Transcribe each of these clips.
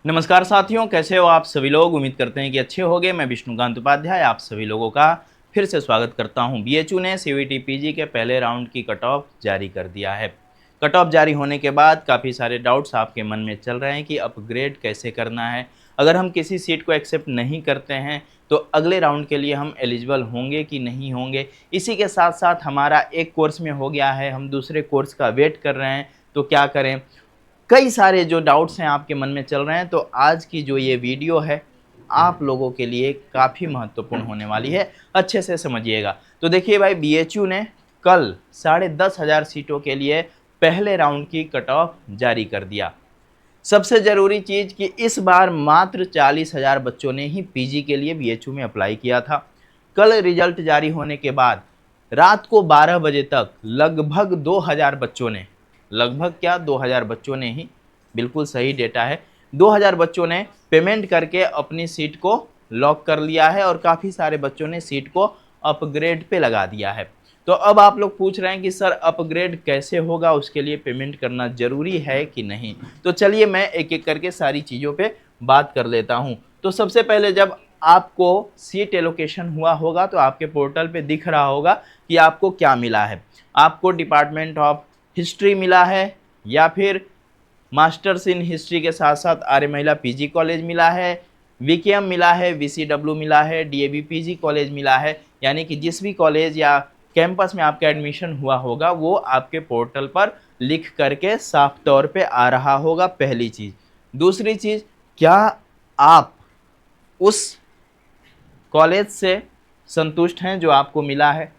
नमस्कार साथियों, कैसे हो आप सभी लोग। उम्मीद करते हैं कि अच्छे होंगे। मैं विष्णुकांत उपाध्याय आप सभी लोगों का फिर से स्वागत करता हूं। बीएचयू ने सीवीटी पीजी के पहले राउंड की कट ऑफ जारी कर दिया है। कट ऑफ जारी होने के बाद काफ़ी सारे डाउट्स आपके मन में चल रहे हैं कि अपग्रेड कैसे करना है। अगर हम किसी सीट को एक्सेप्ट नहीं करते हैं तो अगले राउंड के लिए हम एलिजिबल होंगे कि नहीं होंगे। इसी के साथ साथ हमारा एक कोर्स में हो गया है, हम दूसरे कोर्स का वेट कर रहे हैं, तो क्या करें। कई सारे जो डाउट्स हैं आपके मन में चल रहे हैं, तो आज की जो ये वीडियो है आप लोगों के लिए काफ़ी महत्वपूर्ण होने वाली है। अच्छे से समझिएगा। तो देखिए भाई, बीएचयू ने कल 10,500 सीटों के लिए पहले राउंड की कट ऑफ जारी कर दिया। सबसे ज़रूरी चीज़ कि इस बार मात्र 40,000 बच्चों ने ही पीजी के लिए बीएचयू में अप्लाई किया था। कल रिजल्ट जारी होने के बाद रात को 12 बजे तक लगभग 2,000 बच्चों ने, लगभग क्या 2,000 बच्चों ने ही, बिल्कुल सही डेटा है, 2,000 बच्चों ने पेमेंट करके अपनी सीट को लॉक कर लिया है और काफ़ी सारे बच्चों ने सीट को अपग्रेड पे लगा दिया है। तो अब आप लोग पूछ रहे हैं कि सर अपग्रेड कैसे होगा, उसके लिए पेमेंट करना ज़रूरी है कि नहीं। तो चलिए मैं एक एक करके सारी चीज़ों पे बात कर लेता हूँ। तो सबसे पहले जब आपको सीट एलोकेशन हुआ होगा तो आपके पोर्टल पे दिख रहा होगा कि आपको क्या मिला है। आपको डिपार्टमेंट ऑफ हिस्ट्री मिला है, या फिर मास्टर्स इन हिस्ट्री के साथ साथ आर्य महिला पीजी कॉलेज मिला है, वीकेएम मिला है, वीसीडब्ल्यू मिला है, डीएवी पीजी कॉलेज मिला है। यानी कि जिस भी कॉलेज या कैंपस में आपका एडमिशन हुआ होगा वो आपके पोर्टल पर लिख करके साफ तौर पे आ रहा होगा, पहली चीज़। दूसरी चीज़, क्या आप उस कॉलेज से संतुष्ट हैं जो आपको मिला है?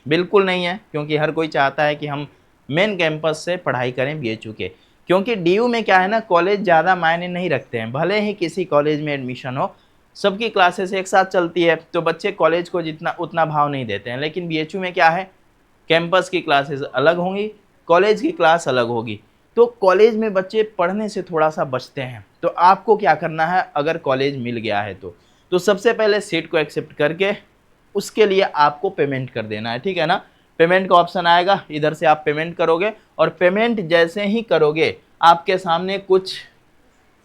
बिल्कुल नहीं है, क्योंकि हर कोई चाहता है कि हम मेन कैंपस से पढ़ाई करें बीएचयू के। क्योंकि डीयू में क्या है ना, कॉलेज ज़्यादा मायने नहीं रखते हैं। भले ही किसी कॉलेज में एडमिशन हो, सबकी क्लासेस एक साथ चलती है तो बच्चे कॉलेज को जितना उतना भाव नहीं देते हैं। लेकिन बीएचयू में क्या है, कैंपस की क्लासेस अलग होंगी, कॉलेज की क्लास अलग होगी। तो कॉलेज में बच्चे पढ़ने से थोड़ा सा बचते हैं। तो आपको क्या करना है, अगर कॉलेज मिल गया है तो सबसे पहले सीट को एक्सेप्ट करके उसके लिए आपको पेमेंट कर देना है, ठीक है ना। पेमेंट का ऑप्शन आएगा, इधर से आप पेमेंट करोगे और पेमेंट जैसे ही करोगे आपके सामने कुछ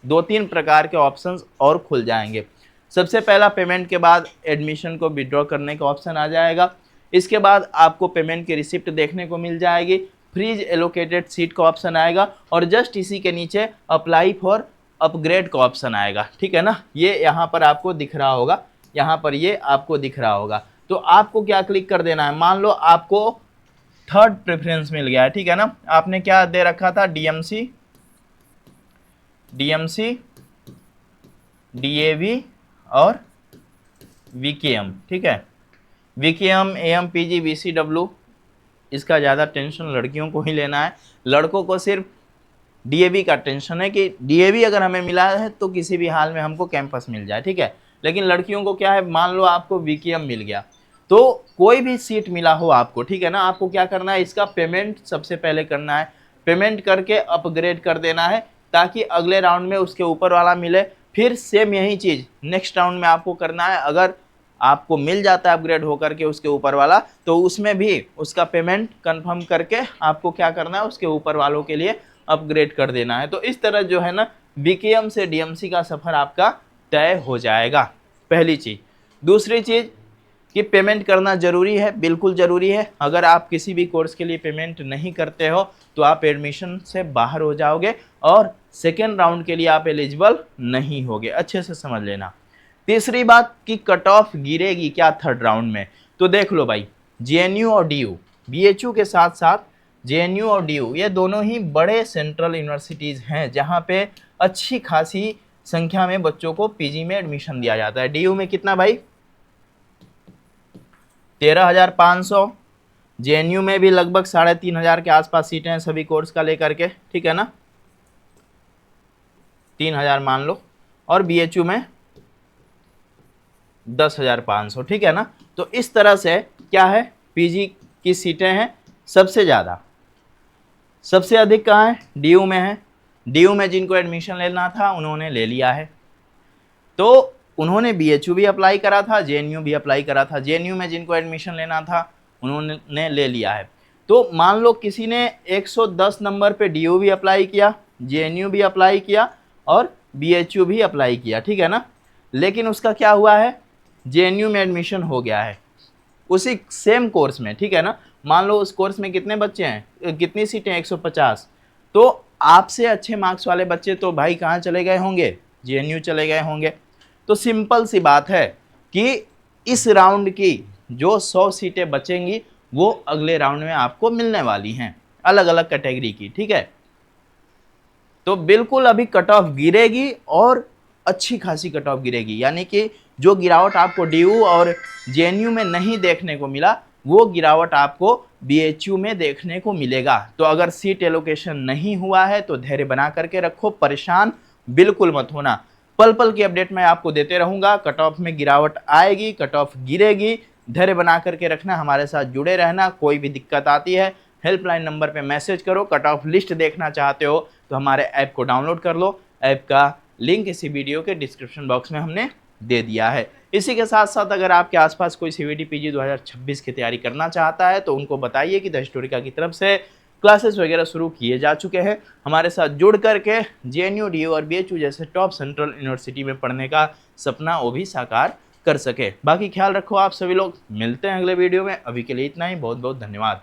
2-3 प्रकार के ऑप्शंस और खुल जाएंगे। सबसे पहला, पेमेंट के बाद एडमिशन को विड्रॉ करने का ऑप्शन आ जाएगा। इसके बाद आपको पेमेंट की रिसिप्ट देखने को मिल जाएगी, फ्रीज एलोकेटेड सीट का ऑप्शन आएगा और जस्ट इसी के नीचे अप्लाई फॉर अपग्रेड का ऑप्शन आएगा, ठीक है ना। ये यहाँ पर आपको दिख रहा होगा, यहाँ पर ये आपको दिख रहा होगा। तो आपको क्या क्लिक कर देना है, मान लो आपको थर्ड प्रेफरेंस मिल गया है, ठीक है ना। आपने क्या दे रखा था, डीएमसी, डीएवी और वीकेएम, ठीक है। वीकेएम, एएम, पीजी, वीसीडब्ल्यू, इसका ज़्यादा टेंशन लड़कियों को ही लेना है। लड़कों को सिर्फ डीएवी का टेंशन है कि डीएवी अगर हमें मिला है तो किसी भी हाल में हमको कैंपस मिल जाए, ठीक है। लेकिन लड़कियों को क्या है, मान लो आपको वीकेएम मिल गया, तो कोई भी सीट मिला हो आपको, ठीक है ना, आपको क्या करना है, इसका पेमेंट सबसे पहले करना है। पेमेंट करके अपग्रेड कर देना है ताकि अगले राउंड में उसके ऊपर वाला मिले। फिर सेम यही चीज़ नेक्स्ट राउंड में आपको करना है। अगर आपको मिल जाता है अपग्रेड होकर के उसके ऊपर वाला, तो उसमें भी उसका पेमेंट कंफर्म करके आपको क्या करना है, उसके ऊपर वालों के लिए अपग्रेड कर देना है। तो इस तरह जो है ना, बीकेएम से डीएमसी का सफ़र आपका तय हो जाएगा, पहली चीज़। दूसरी चीज़ कि पेमेंट करना ज़रूरी है, बिल्कुल ज़रूरी है। अगर आप किसी भी कोर्स के लिए पेमेंट नहीं करते हो तो आप एडमिशन से बाहर हो जाओगे और सेकेंड राउंड के लिए आप एलिजिबल नहीं होगे, अच्छे से समझ लेना। तीसरी बात कि कट ऑफ गिरेगी क्या थर्ड राउंड में। तो देख लो भाई, जेएनयू और डीयू, बीएचयू के साथ साथ जेएनयू और डीयू, ये दोनों ही बड़े सेंट्रल यूनिवर्सिटीज़ हैं जहाँ पे अच्छी खासी संख्या में बच्चों को पीजी में एडमिशन दिया जाता है। डीयू में कितना भाई, 13,500। जेएनयू में भी लगभग 3,500 के आसपास सीटें हैं सभी कोर्स का लेकर के, ठीक है ना, 3,000 मान लो। और बीएचयू में 10,500, ठीक है ना। तो इस तरह से क्या है, पीजी की सीटें हैं सबसे ज़्यादा। सबसे अधिक कहाँ है, डीयू में है। डीयू में जिनको एडमिशन लेना था उन्होंने ले लिया है। तो उन्होंने बीएचयू भी अप्लाई करा था, जेएनयू भी अप्लाई करा था। जेएनयू में जिनको एडमिशन लेना था उन्होंने ले लिया है। तो मान लो किसी ने 110 नंबर पे डीयू भी अप्लाई किया, जेएनयू भी अप्लाई किया और BHU भी अप्लाई किया, ठीक है ना, लेकिन उसका क्या हुआ है, JNU में एडमिशन हो गया है उसी सेम कोर्स में, ठीक है ना। मान लो उस कोर्स में कितने बच्चे हैं, कितनी सीटें, 150, तो आपसे अच्छे मार्क्स वाले बच्चे तो भाई कहाँ चले गए होंगे, JNU चले गए होंगे। तो सिंपल सी बात है कि इस राउंड की जो 100 सीटें बचेंगी वो अगले राउंड में आपको मिलने वाली हैं, अलग अलग कैटेगरी की, ठीक है। तो बिल्कुल अभी कट ऑफ गिरेगी और अच्छी खासी कट ऑफ गिरेगी, यानी कि जो गिरावट आपको DU और JNU में नहीं देखने को मिला वो गिरावट आपको BHU में देखने को मिलेगा। तो अगर सीट एलोकेशन नहीं हुआ है तो धैर्य बना करके रखो, परेशान बिल्कुल मत होना। पल पल की अपडेट मैं आपको देते रहूंगा, कट ऑफ में गिरावट आएगी, कट ऑफ गिरेगी, धैर्य बना करके रखना, हमारे साथ जुड़े रहना। कोई भी दिक्कत आती है हेल्पलाइन नंबर पे मैसेज करो। कट ऑफ लिस्ट देखना चाहते हो तो हमारे ऐप को डाउनलोड कर लो, ऐप का लिंक इसी वीडियो के डिस्क्रिप्शन बॉक्स में हमने दे दिया है। इसी के साथ साथ अगर आपके आसपास कोई CVT PG 2026 की तैयारी करना चाहता है तो उनको बताइए कि द हिस्टोरिका की तरफ से क्लासेस वगैरह शुरू किए जा चुके हैं। हमारे साथ जुड़ करके JNU, DU और BHU जैसे टॉप सेंट्रल यूनिवर्सिटी में पढ़ने का सपना वो भी साकार कर सके। बाकी ख्याल रखो आप सभी लोग, मिलते हैं अगले वीडियो में। अभी के लिए इतना ही, बहुत बहुत धन्यवाद।